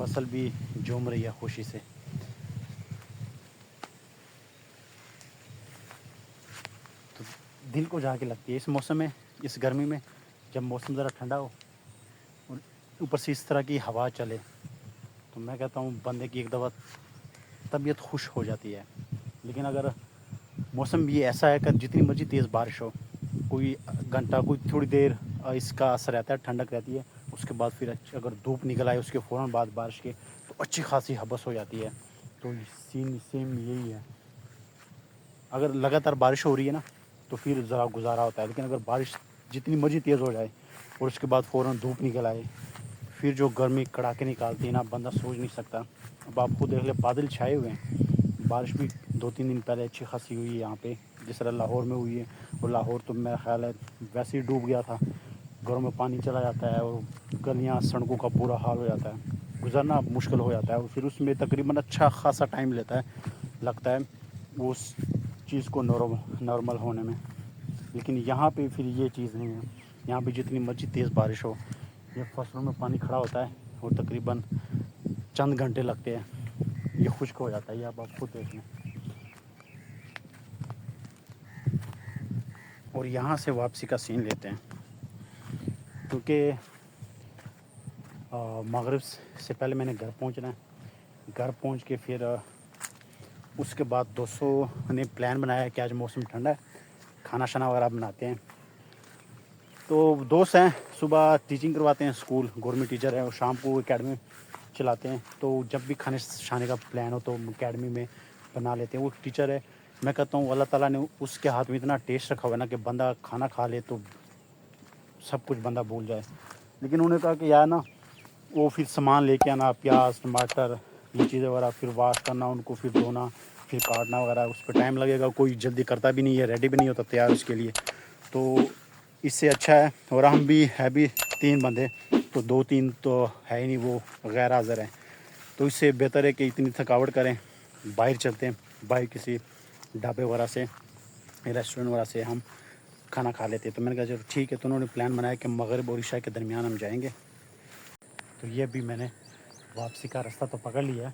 فصل بھی جوم رہی ہے خوشی سے. تو دل کو جا کے لگتی ہے اس موسم میں, اس گرمی میں, جب موسم ذرا ٹھنڈا ہو اور اوپر سے اس طرح کی ہوا چلے, تو میں کہتا ہوں بندے کی ایک دفعہ طبیعت خوش ہو جاتی ہے. لیکن اگر موسم یہ ایسا ہے کہ جتنی مرضی تیز بارش ہو, کوئی گھنٹہ کوئی تھوڑی دیر اس کا اثر رہتا ہے, ٹھنڈک رہتی ہے, اس کے بعد پھر اگر دھوپ نکل آئے اس کے فوراً بعد بارش کے, تو اچھی خاصی حبس ہو جاتی ہے. تو سین سیم یہی ہے. اگر لگاتار بارش ہو رہی ہے نا تو پھر ذرا گزارا ہوتا ہے, لیکن اگر بارش جتنی مرضی تیز ہو جائے اور اس کے بعد فوراً دھوپ نکل آئے, پھر جو گرمی کڑاکے نکالتی ہے نا, بندہ سوچ نہیں سکتا. اب آپ خود دیکھ لیں, بادل چھائے ہوئے ہیں, بارش بھی 2-3 دن پہلے اچھی خاصی ہوئی ہے یہاں پہ, جس طرح لاہور میں ہوئی ہے. اور لاہور تو میرا خیال ہے ویسے ہی ڈوب گیا تھا, گھروں میں پانی چلا جاتا ہے اور گلیاں سڑکوں کا برا حال ہو جاتا ہے, گزرنا مشکل ہو جاتا ہے. اور پھر اس میں تقریباً اچھا خاصا ٹائم لگتا ہے اس چیز کو نارمل ہونے میں. لیکن یہاں پہ پھر یہ چیز نہیں ہے. یہاں پہ جتنی مرضی تیز بارش ہو, یہ فصلوں میں پانی کھڑا ہوتا ہے اور تقریباً چند گھنٹے لگتے ہیں, یہ خشک ہو جاتا ہے. یہ آپ خود دیکھ لیں. اور یہاں سے واپسی کا سین لیتے ہیں, کیونکہ مغرب سے پہلے میں نے گھر پہنچنا ہے. گھر پہنچ کے پھر اس کے بعد دوستوں نے پلان بنایا ہے کہ آج موسم ٹھنڈا ہے, کھانا شانا وغیرہ بناتے ہیں. تو دوست ہیں, صبح ٹیچنگ کرواتے ہیں, اسکول گورنمنٹ ٹیچر ہیں, اور شام کو اکیڈمی چلاتے ہیں. تو جب بھی کھانے شانے کا پلان ہو تو اکیڈمی میں بنا لیتے ہیں. وہ ٹیچر ہے, میں کہتا ہوں اللہ تعالیٰ نے اس کے ہاتھ میں اتنا ٹیسٹ رکھا ہوا ہے نا کہ بندہ کھانا کھا لے تو سب کچھ بندہ بھول جائے. لیکن انہوں نے کہا کہ یار نا, وہ پھر سامان لے کے آنا, پیاز ٹماٹر یہ چیزیں وغیرہ, پھر واش کرنا ان کو, پھر دھونا, پھر کاٹنا وغیرہ, اس پہ ٹائم لگے گا. کوئی جلدی کرتا بھی نہیں ہے, ریڈی بھی نہیں ہوتا تیار اس کے لیے. تو اس سے اچھا ہے, اور ہم بھی ہے بھی 3 بندے, تو 2-3 تو ہے ہی نہیں, وہ غیر حاضر ہیں. تو اس سے بہتر ہے کہ اتنی تھکاوٹ کریں, باہر چلتے ہیں, باہر کسی ڈھابے وغیرہ سے, ریسٹورینٹ وغیرہ سے ہم کھانا کھا لیتے. تو میں نے کہا چلو ٹھیک ہے. تو انہوں نے پلان بنایا کہ مغرب اور عشاء کے درمیان ہم جائیں گے. تو یہ بھی میں نے واپسی کا راستہ تو پکڑ لیا ہے.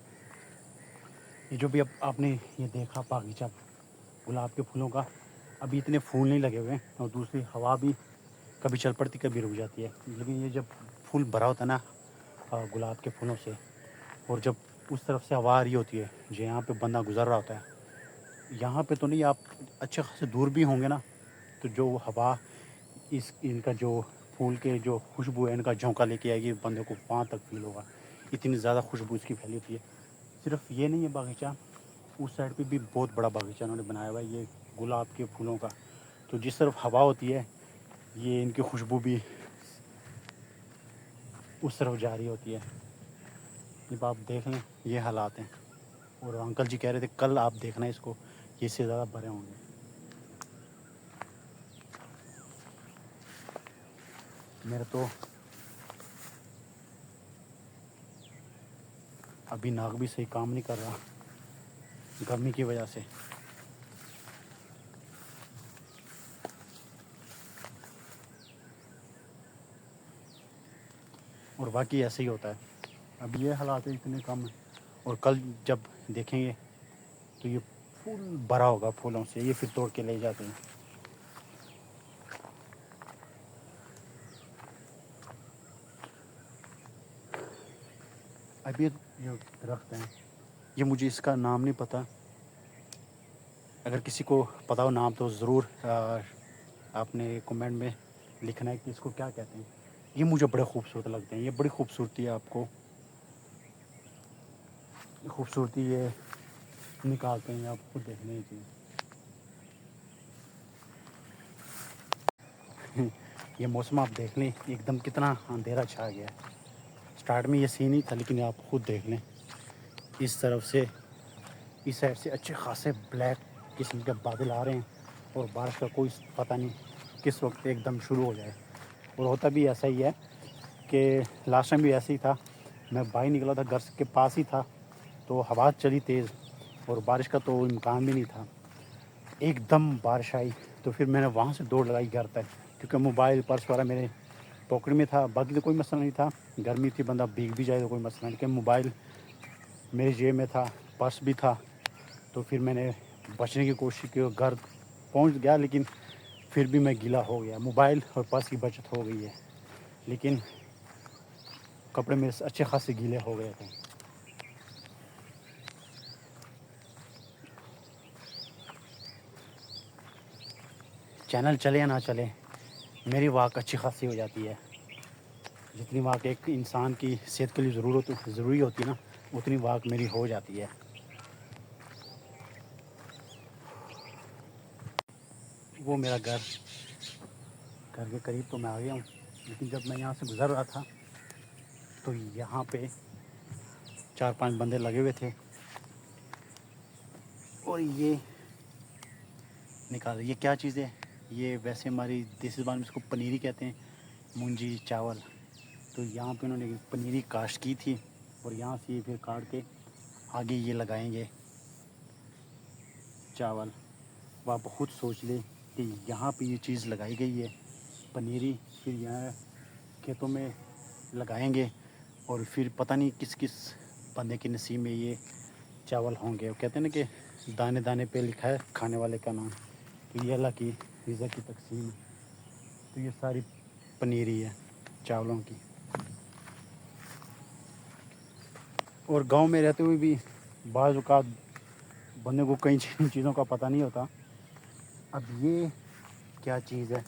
یہ جو بھی اب آپ نے یہ دیکھا باغیچہ گلاب کے پھولوں کا, ابھی اتنے پھول نہیں لگے ہوئے ہیں, اور دوسری ہوا بھی کبھی چل پڑتی کبھی رک جاتی ہے. لیکن یہ جب پھول بھرا ہوتا ہے نا گلاب کے پھولوں سے, اور جب اس طرف سے ہوا آ رہی ہوتی ہے جو یہاں پہ بندہ گزر رہا ہوتا ہے, یہاں پہ تو نہیں, آپ اچھے خاصے دور بھی ہوں گے نا, تو جو ہوا ان کا جو پھول کے جو خوشبو ہے ان کا جھونکا لے کے آئے گی, بندے کو وہاں تک فیل ہوگا. اتنی زیادہ خوشبو اس کی پھیلی ہوتی ہے. صرف یہ نہیں ہے باغیچہ, اس سائڈ پہ بھی بہت بڑا باغیچہ انہوں نے بنایا ہوا ہے یہ گلاب کے پھولوں کا. تو جس طرف ہوا ہوتی ہے, یہ ان کی خوشبو بھی اس طرف جاری ہوتی ہے. جب آپ دیکھ لیں یہ حالات ہیں. اور انکل جی کہہ رہے تھے کل آپ دیکھنا اس کو, یہ اس سے زیادہ بڑے ہوں گے. میرے تو ابھی ناک بھی صحیح کام نہیں کر رہا گرمی کی وجہ سے. اور باقی ایسے ہی ہوتا ہے. اب یہ حالات اتنے کم ہیں, اور کل جب دیکھیں گے تو یہ پھول بھرا ہوگا پھولوں سے, یہ پھر توڑ کے لے جاتے ہیں. ابھی جو درخت ہیں, یہ مجھے اس کا نام نہیں پتہ, اگر کسی کو پتہ ہو نام تو ضرور آپ نے کمنٹ میں لکھنا ہے کہ اس کو کیا کہتے ہیں. یہ مجھے بڑے خوبصورت لگتے ہیں, یہ بڑی خوبصورتی ہے, آپ کو خوبصورتی یہ نکالتے ہیں, آپ خود دیکھنے کی. یہ موسم آپ دیکھ لیں ایک دم کتنا اندھیرا چھا گیا ہے. اسٹارٹ میں یہ سین ہی تھا, لیکن آپ خود دیکھ لیں اس طرف سے, اس سائڈ سے اچھے خاصے بلیک قسم کے بادل آ رہے ہیں, اور بارش کا کوئی پتہ نہیں کس وقت ایک دم شروع ہو جائے. اور ہوتا بھی ایسا ہی ہے کہ لاسٹ ٹائم بھی ایسا ہی تھا, میں باہر نکلا تھا گھر کے پاس ہی تھا, تو ہوا چلی تیز اور بارش کا تو امکان بھی نہیں تھا. ایک دم بارش آئی تو پھر میں نے وہاں سے دوڑ لگائی گھر تک, کیونکہ موبائل پرس وغیرہ میرے پاکٹ میں تھا، باقی تو کوئی مسئلہ نہیں تھا، گرمی تھی بندہ بھیگ بھی جائے تو کوئی مسئلہ نہیں، لیکن موبائل میری جیب میں تھا، پرس بھی تھا، تو پھر میں نے بچنے کی کوشش کی اور گھر پہنچ گیا، لیکن پھر بھی میں گیلا ہو گیا، موبائل اور پرس کی بچت ہو گئی ہے، لیکن کپڑے میرے اچھے خاصے گیلے ہو گئے تھے۔ چینل چلے یا نہ چلے، میری واک اچھی خاصی ہو جاتی ہے، جتنی واک ایک انسان کی صحت کے لیے ضروری ہوتی ہے نا، اتنی واک میری ہو جاتی ہے۔ وہ میرا گھر کے قریب تو میں آ گیا ہوں، لیکن جب میں یہاں سے گزر رہا تھا تو یہاں پہ 4-5 بندے لگے ہوئے تھے، اور یہ نکال، یہ کیا چیز ہے؟ یہ ویسے ہماری دیسی زبان میں اس کو پنیری کہتے ہیں، مونجی چاول۔ تو یہاں پہ انہوں نے پنیری کاشت کی تھی، اور یہاں سے یہ پھر کاٹ کے آگے یہ لگائیں گے چاول۔ وہ آپ خود سوچ لیں کہ یہاں پہ یہ چیز لگائی گئی ہے پنیری، پھر یہاں کھیتوں میں لگائیں گے، اور پھر پتہ نہیں کس کس بندے کے نصیب میں یہ چاول ہوں گے۔ وہ کہتے ہیں نا کہ دانے دانے پہ لکھا ہے کھانے والے کا نام، تو یہ اللہ کی رزق کی تقسیم ہے۔ تو یہ ساری پنیری ہے چاولوں کی۔ اور گاؤں میں رہتے ہوئے بھی بعض اوقات بندے کو کئی چیزوں کا پتہ نہیں ہوتا۔ اب یہ کیا چیز ہے؟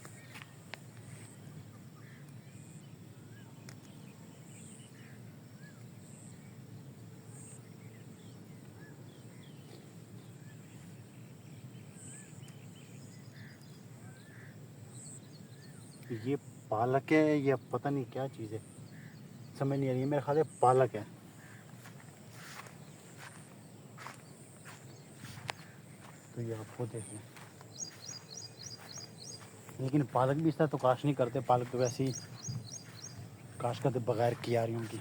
یہ پالک ہے یا پتہ نہیں کیا چیز ہے، سمجھ نہیں آ رہی ہے، میرے خیال ہے پالک ہے۔ تو یہ آپ کو دیکھیں، لیکن پالک بھی اس طرح تو کاشت نہیں کرتے، پالک تو ویسے ہی کاشت کرتے بغیر کیاریوں کی۔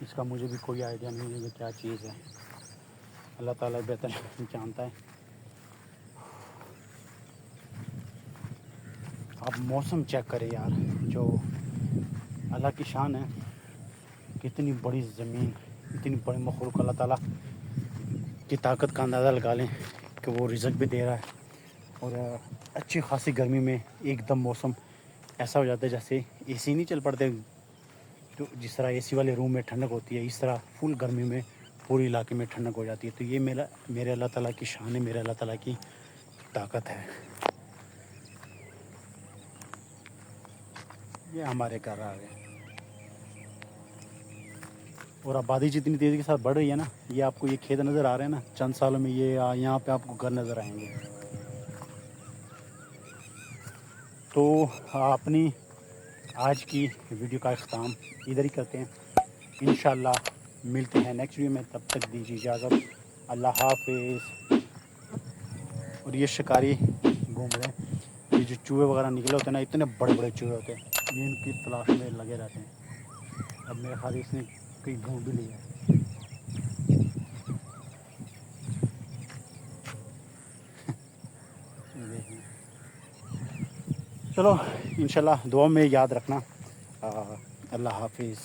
اس کا مجھے بھی کوئی آئیڈیا نہیں ہے یہ کیا چیز ہے، اللہ تعالیٰ بہتر جانتا ہے۔ آپ موسم چیک کریں یار، جو اللہ کی شان ہے، کتنی بڑی زمین، اتنی بڑی مخلوق، اللہ تعالیٰ کی طاقت کا اندازہ لگا لیں کہ وہ رزق بھی دے رہا ہے، اور اچھی خاصی گرمی میں ایک دم موسم ایسا ہو جاتا ہے جیسے اے سی نہیں چل پڑتے، تو جس طرح اے سی والے روم میں ٹھنڈک ہوتی ہے، اس طرح فل گرمی میں پورے علاقے میں ٹھنڈک ہو جاتی ہے۔ تو یہ میرے اللہ تعالیٰ کی شان ہے، میرے اللہ تعالیٰ کی طاقت ہے۔ یہ ہمارے گھر آ گئے، اور آبادی جتنی تیزی کے ساتھ بڑھ رہی ہے نا، یہ آپ کو یہ کھیت نظر آ رہے ہیں نا، چند سالوں میں یہ یہاں پہ آپ کو گھر نظر آئیں گے۔ تو اپنی آج کی ویڈیو کا اختتام ادھر ہی کرتے ہیں، انشاءاللہ ملتے ہیں نیکسٹ ویڈیو میں، تب تک دیجیے اجازت، اللہ حافظ۔ اور یہ شکاری گھوم رہے ہیں، یہ جو چوہے وغیرہ نکلے ہوتے ہیں نا، اتنے بڑے بڑے چوہے ہوتے ہیں، یہ ان کی تلاش میں لگے رہتے ہیں۔ اب میرے خیال اس نے کہیں ڈھونڈ بھی لیا ہے۔ دیکھیں، چلو انشاءاللہ دعا میں یاد رکھنا، اللہ حافظ۔